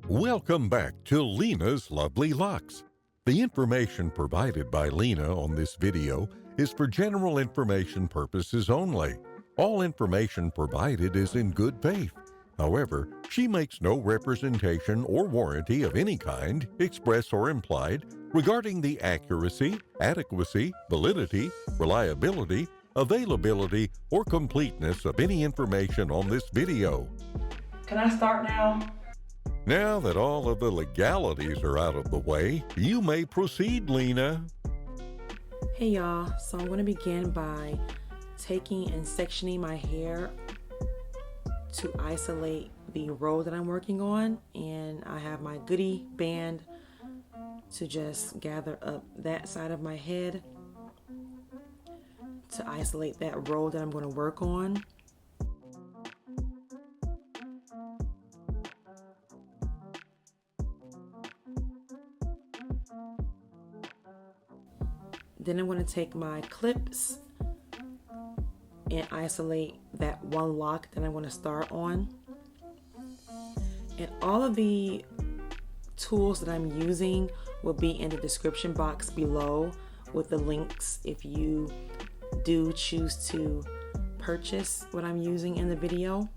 Welcome back to Lena's Lovely Locks. The information provided by Lena on this video is for general information purposes only. All information provided is in good faith. However, she makes no representation or warranty of any kind, express or implied, regarding the accuracy, adequacy, validity, reliability, availability, or completeness of any information on this video. Can I start now? Now that all of the legalities are out of the way, you may proceed, Lena. Hey y'all, so I'm going to begin by taking and sectioning my hair to isolate the row that I'm working on, and I have my goodie band to just gather up that side of my head to isolate that row that I'm going to work on. Then I'm going to take my clips and isolate that one lock that I'm going to start on. And all of the tools that I'm using will be in the description box below with the links if you do choose to purchase what I'm using in the video.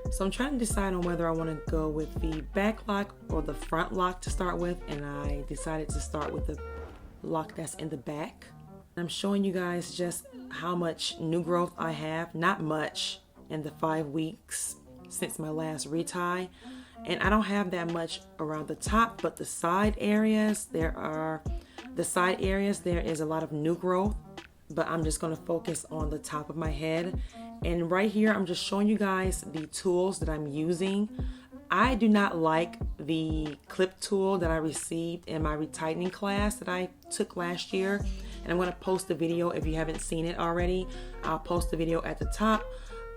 So I'm trying to decide on whether I want to go with the back lock or the front lock to start with, and I decided to start with the lock that's in the back. I'm showing you guys just how much new growth I have. Not much in the 5 weeks since my last retie, and I don't have that much around the top, but the side areas, there is a lot of new growth, but I'm just going to focus on the top of my head. And right here I'm just showing you guys the tools that I'm using. I do not like the clip tool that I received in my retightening class that I took last year. And I'm going to post the video if you haven't seen it already. I'll post the video at the top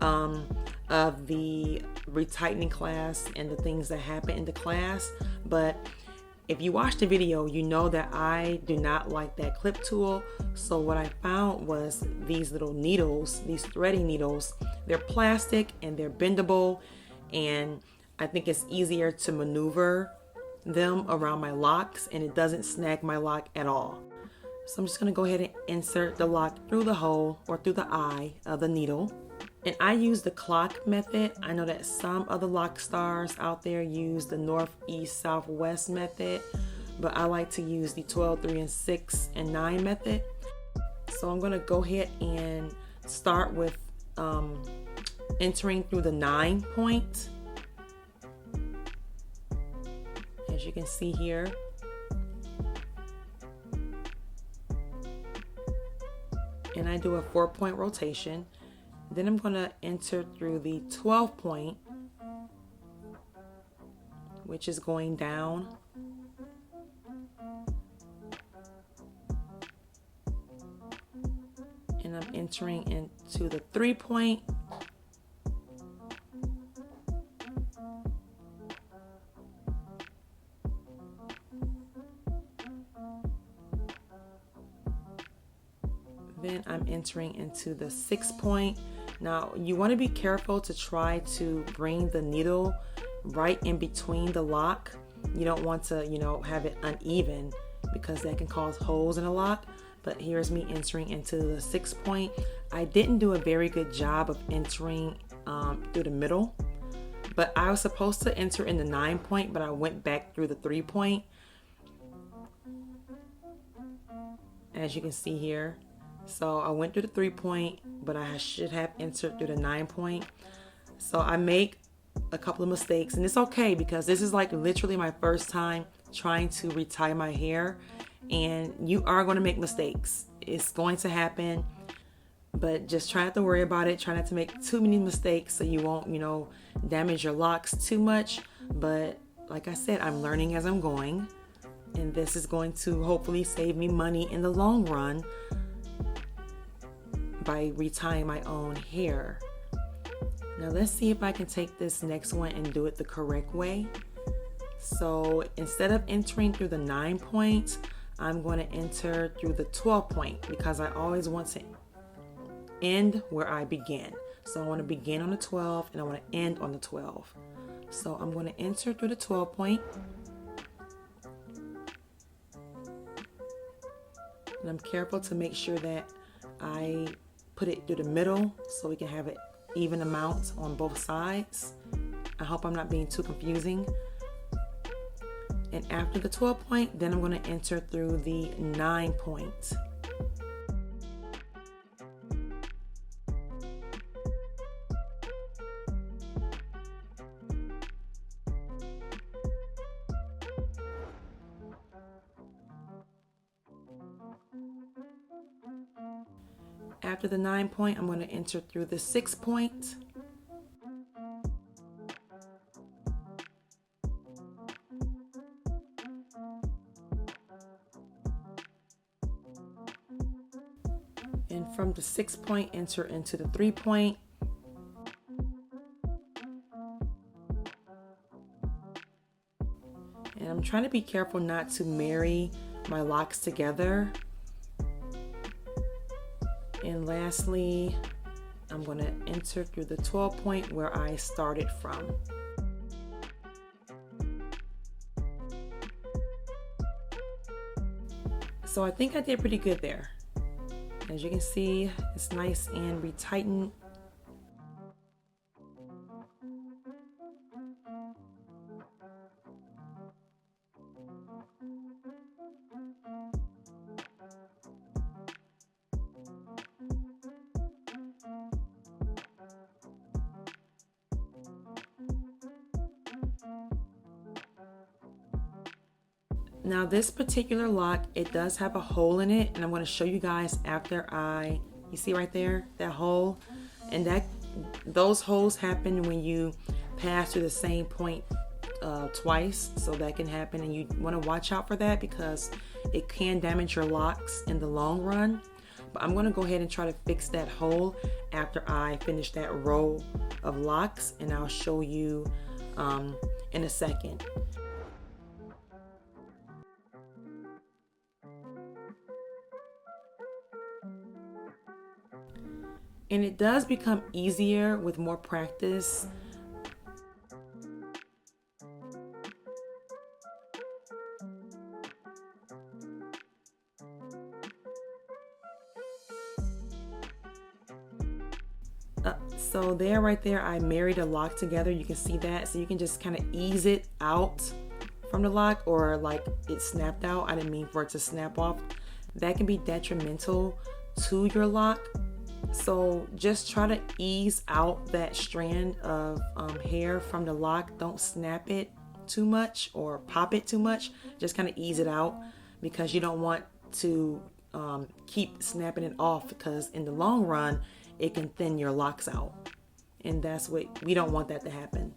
of the retightening class and the things that happen in the class. But if you watch the video, you know that I do not like that clip tool. So what I found was these little needles, these threading needles. They're plastic and they're bendable, and I think it's easier to maneuver them around my locks, and it doesn't snag my lock at all. So I'm just going to go ahead and insert the lock through the hole or through the eye of the needle. And I use the clock method. I know that some other lock stars out there use the north, east, southwest method, but I like to use the 12, 3, and 6, and 9 method. So I'm going to go ahead and start with entering through the 9 point. As you can see here. And I do a 4-point rotation. Then I'm going to enter through the 12 point, which is going down. And I'm entering into the 3 point. Then I'm entering into the 6 point. Now you want to be careful to try to bring the needle right in between the lock. You don't want to, have it uneven because that can cause holes in the lock. But here's me entering into the 6 point. I didn't do a very good job of entering through the middle, but I was supposed to enter in the 9 point, but I went back through the 3 point. As you can see here. So I went through the 3 point, but I should have entered through the 9 point. So I make a couple of mistakes, and it's okay because this is like literally my first time trying to retie my hair, and you are going to make mistakes. It's going to happen, but just try not to worry about it. Try not to make too many mistakes so you won't, damage your locks too much. But like I said, I'm learning as I'm going, and this is going to hopefully save me money in the long run by retying my own hair. Now let's see if I can take this next one and do it the correct way. So instead of entering through the 9 point, I'm going to enter through the 12 point because I always want to end where I began. So I want to begin on the 12 and I want to end on the 12. So I'm going to enter through the 12 point. And I'm careful to make sure that I put it through the middle so we can have an even amount on both sides. I hope I'm not being too confusing. And after the 12 point, then I'm going to enter through the 9 point. After the 9 point, I'm going to enter through the 6 point. And from the 6 point, enter into the 3 point. And I'm trying to be careful not to marry my locks together. And lastly, I'm going to enter through the 12 point where I started from. So I think I did pretty good there. As you can see, it's nice and retightened. Now this particular lock, it does have a hole in it, and I'm going to show you guys after you see right there, that hole, and those holes happen when you pass through the same point twice, so that can happen, and you want to watch out for that because it can damage your locks in the long run. But I'm going to go ahead and try to fix that hole after I finish that row of locks, and I'll show you in a second. And it does become easier with more practice. So there, right there, I married a lock together. You can see that. So you can just kind of ease it out from the lock, or like it snapped out. I didn't mean for it to snap off. That can be detrimental to your lock. So just try to ease out that strand of hair from the lock. Don't snap it too much or pop it too much. Just kind of ease it out, because you don't want to keep snapping it off, because in the long run it can thin your locks out, and we don't want that to happen.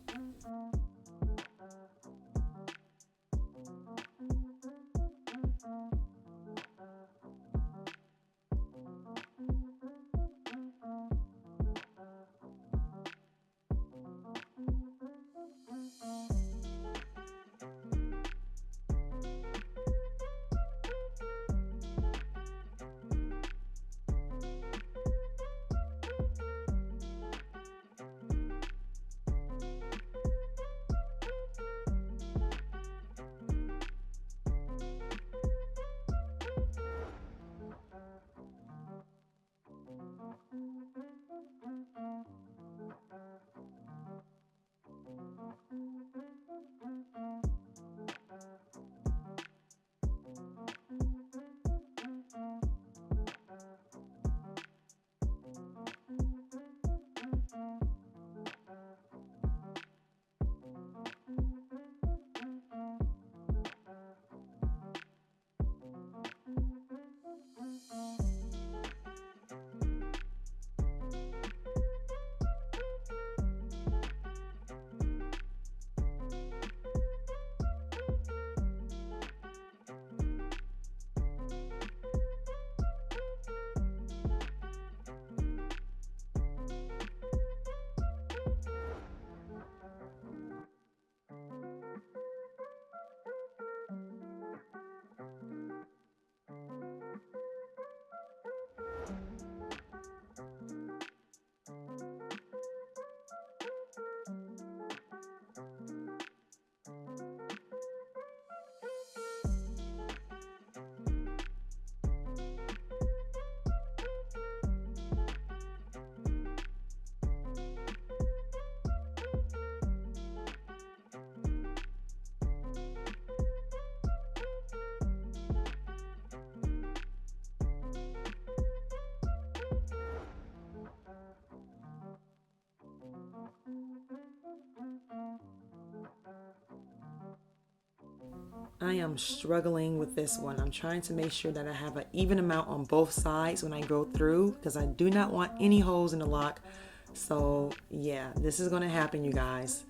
I am struggling with this one. I'm trying to make sure that I have an even amount on both sides when I go through, because I do not want any holes in the lock. So yeah, this is going to happen, you guys.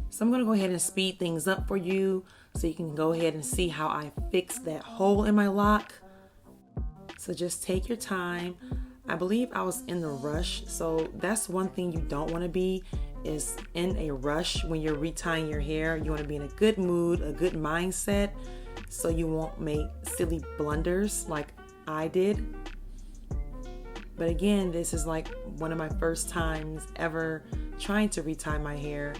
So I'm going to go ahead and speed things up for you so you can go ahead and see how I fixed that hole in my lock. So just take your time. I believe I was in the rush. So that's one thing you don't want to be, is in a rush when you're retying your hair. You want to be in a good mood, a good mindset, so you won't make silly blunders like I did. But again, this is like one of my first times ever trying to retie my hair.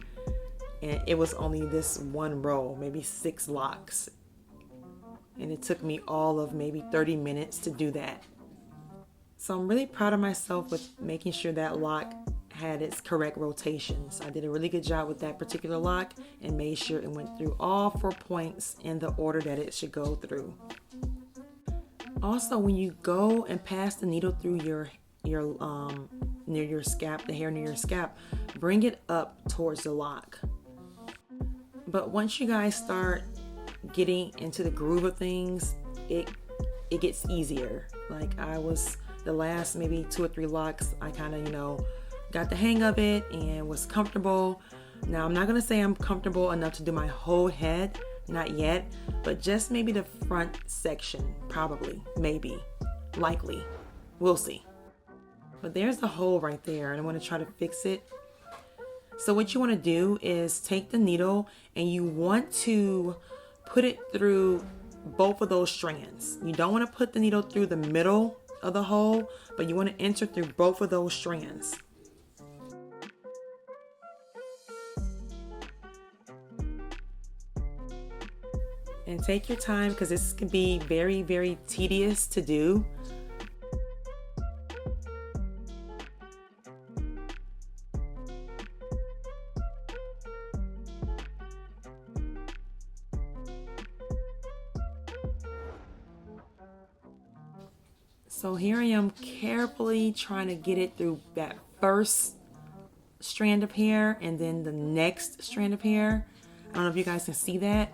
And it was only this one row, maybe 6 locks. And it took me all of maybe 30 minutes to do that. So I'm really proud of myself with making sure that lock had its correct rotations. I did a really good job with that particular lock and made sure it went through all 4 points in the order that it should go through. Also, when you go and pass the needle through your near your scalp, the hair near your scalp, bring it up towards the lock. But once you guys start getting into the groove of things, it gets easier. Like I was the last maybe 2 or 3 locks, I kind of, got the hang of it and was comfortable. Now I'm not going to say I'm comfortable enough to do my whole head, not yet, but just maybe the front section, probably, maybe, likely. We'll see. But there's the hole right there, and I want to try to fix it. So what you want to do is take the needle and you want to put it through both of those strands. You don't want to put the needle through the middle of the hole, but you want to enter through both of those strands. And take your time, because this can be very, very tedious to do. So here I am carefully trying to get it through that first strand of hair and then the next strand of hair. I don't know if you guys can see that,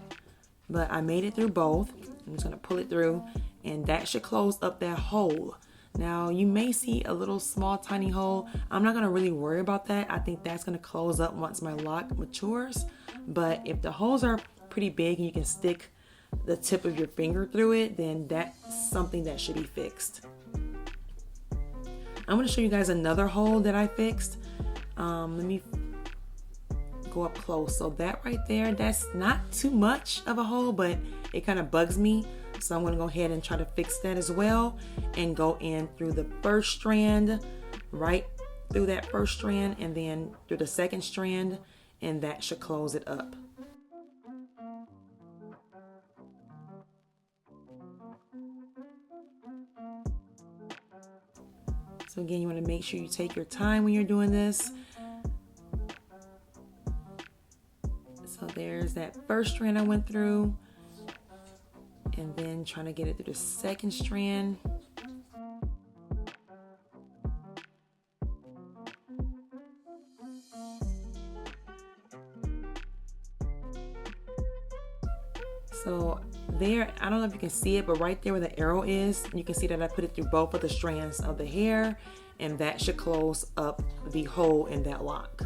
but I made it through both. I'm just going to pull it through, and that should close up that hole. Now you may see a little small tiny hole. I'm not going to really worry about that. I think that's going to close up once my lock matures. But if the holes are pretty big and you can stick the tip of your finger through it, then that's something that should be fixed. I'm going to show you guys another hole that I fixed. Let me go up close. So that right there, that's not too much of a hole, but it kind of bugs me. So I'm going to go ahead and try to fix that as well, and go in through the first strand, right through that first strand, and then through the second strand, and that should close it up. So again, you want to make sure you take your time when you're doing this. So there's that first strand I went through, and then trying to get it through the second strand. So there, I don't know if you can see it, but right there where the arrow is, you can see that I put it through both of the strands of the hair, and that should close up the hole in that lock.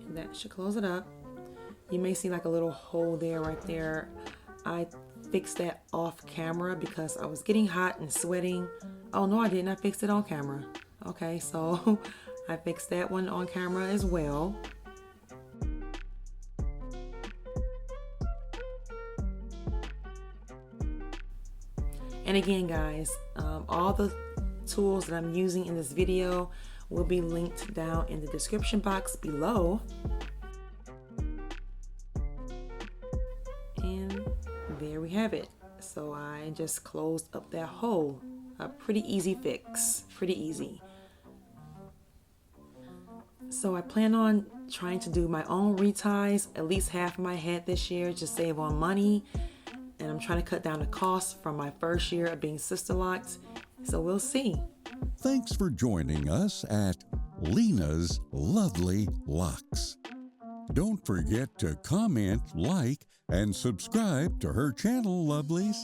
And that should close it up. You may see like a little hole there, right there. I fixed that off camera because I was getting hot and sweating. Oh no, I didn't. I fixed it on camera. Okay, so I fixed that one on camera as well. And again, guys, all the tools that I'm using in this video will be linked down in the description box below. And there we have it. So I just closed up that hole. A pretty easy fix, pretty easy. So I plan on trying to do my own reties, at least half of my head this year, to save on money. and I'm trying to cut down the costs from my first year of being Sisterlocks. So we'll see. Thanks for joining us at Lena's Lovely Locks. Don't forget to comment, like, and subscribe to her channel, lovelies.